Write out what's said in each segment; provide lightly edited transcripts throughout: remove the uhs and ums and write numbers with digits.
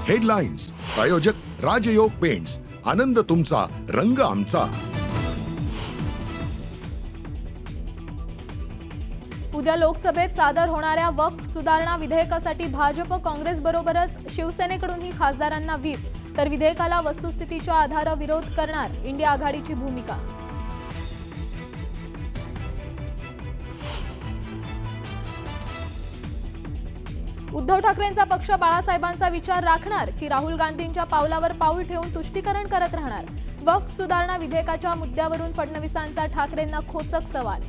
Headlines प्रायोजक राजयोग paints, आनंद तुमचा, रंग आमचा। उद्या लोकसभेत सादर होणाऱ्या वक्फ सुधारणा विधेयकासाठी भाजप काँग्रेस बरोबरच शिवसेनेकडूनही खासदारांना व्हीप, तर विधेयकाला वस्तुस्थितीच्या आधारे विरोध करणार इंडिया आघाडीची भूमिका। उद्धव ठाकरेंचा पक्ष बाळासाहेबांचा विचार राखणार की राहुल गांधींच्या पावलावर पाऊल ठेवून तुष्टीकरण करत राहणार? वक्फ सुधारणा विधेयकाच्या मुद्द्यावरून फडणवीसांचा ठाकरेंना खोचक सवाल।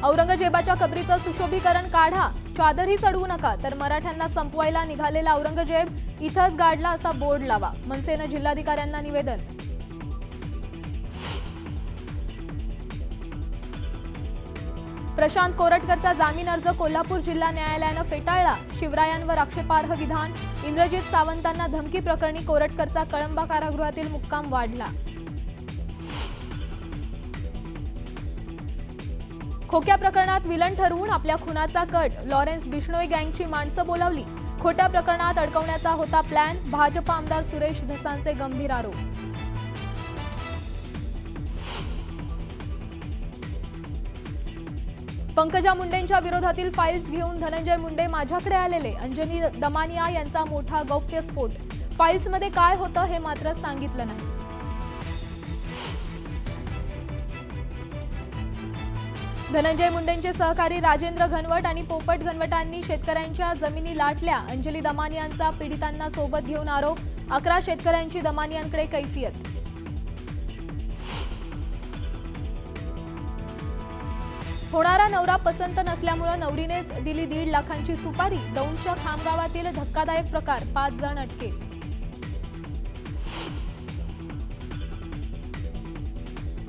औरंगजेबाच्या कबरीचं सुशोभीकरण काढा, चादरही चढवू नका, तर मराठ्यांना संपवायला निघालेला औरंगजेब इथंच गाडला असा बोर्ड लावा, मनसेनं जिल्हाधिकाऱ्यांना निवेदन। प्रशांत कोरटकरचा जामीन अर्ज कोल्हापूर जिल्हा न्यायालयानं फेटाळला, शिवरायांवर आक्षेपार्ह विधान, इंद्रजित सावंतांना धमकी प्रकरणी कोरटकरचा कळंबा कारागृहातील मुक्काम वाढला। खोक्या प्रकरणात विलन ठरवून आपल्या खुनाचा कट, लॉरेन्स बिश्नोई गँगची माणसं बोलावली, खोट्या प्रकरणात अडकवण्याचा होता प्लॅन, भाजप आमदार सुरेश धसांचे गंभीर आरोप। पंकजा मुंडेंच्या विरोधातील फाईल्स घेऊन धनंजय मुंडे माझ्याकडे आलेले, अंजनी दमानिया यांचा मोठा गौप्यस्फोट, फाईल्समध्ये काय होतं हे मात्र सांगितलं नाही। धनंजय मुंडेंचे सहकारी राजेंद्र घनवट आणि पोपट घनवटांनी शेतकऱ्यांच्या जमिनी लाटल्या, अंजली दमानियांचा पीडितांना सोबत घेऊन आरोप, 11 शेतकऱ्यांची दमानियांकडे कैफियत। होणारा नवरा पसंत नसल्यामुळे नवरीनेच दिली 1.5 लाखांची सुपारी, दौंडच्या खामगावातील धक्कादायक प्रकार, 5 जण अटकेत।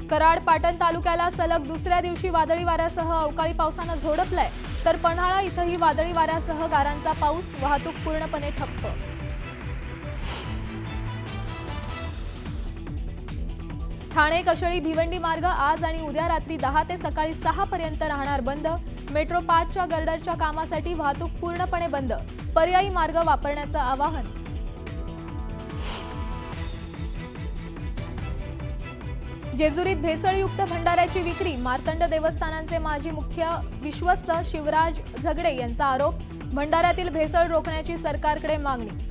कराड पाटण तालुक्याला सलग दुसऱ्या दिवशी वादळी वाऱ्यासह अवकाळी पावसानं झोडपलाय, तर पन्हाळा इथंही वादळी वाऱ्यासह गारांचा पाऊस, वाहतूक पूर्णपणे ठप्प। ठाणे कशेळी भिवंडी मार्ग आज आणि उद्या रात्री 10 ते सकाळी 6 पर्यंत राहणार बंद, मेट्रो 5च्या गर्डरच्या कामासाठी वाहतूक पूर्णपणे बंद, पर्यायी मार्ग वापरण्याचं आवाहन। जेजुरीत भेसळयुक्त भंडाऱ्याची विक्री, मार्तंड देवस्थानांचे माजी मुख्य विश्वस्त शिवराज झगडे यांचा आरोप, भंडाऱ्यातील भेसळ रोखण्याची सरकारकडे मागणी।